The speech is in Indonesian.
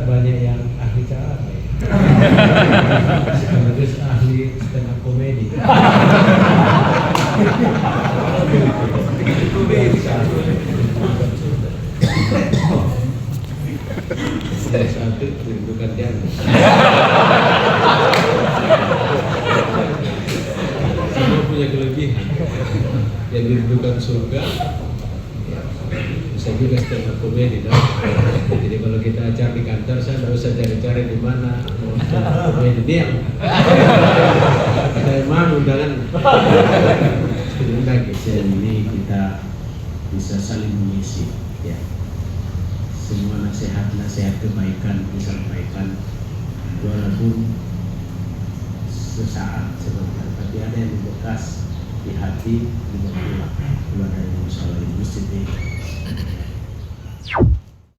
banyak yang ahli cara ya. Sekaligus ahli stand up komedi. Satu rindukan jangan. Semua punya kelebihan. Yang dirindukan surga, bisa juga stand up komedi, kan? Jadi kalau kita acara di kantor, saya nggak usah cari-cari di mana mau stand up komedi dia. Saya mau undangan. Sebenarnya ini kita bisa saling mengisi, ya. Semua nasihat kebaikan disampaikan, walaupun sesaat sebentar, tapi ada yang membekas di hati, keluar dari musola di masjid ini.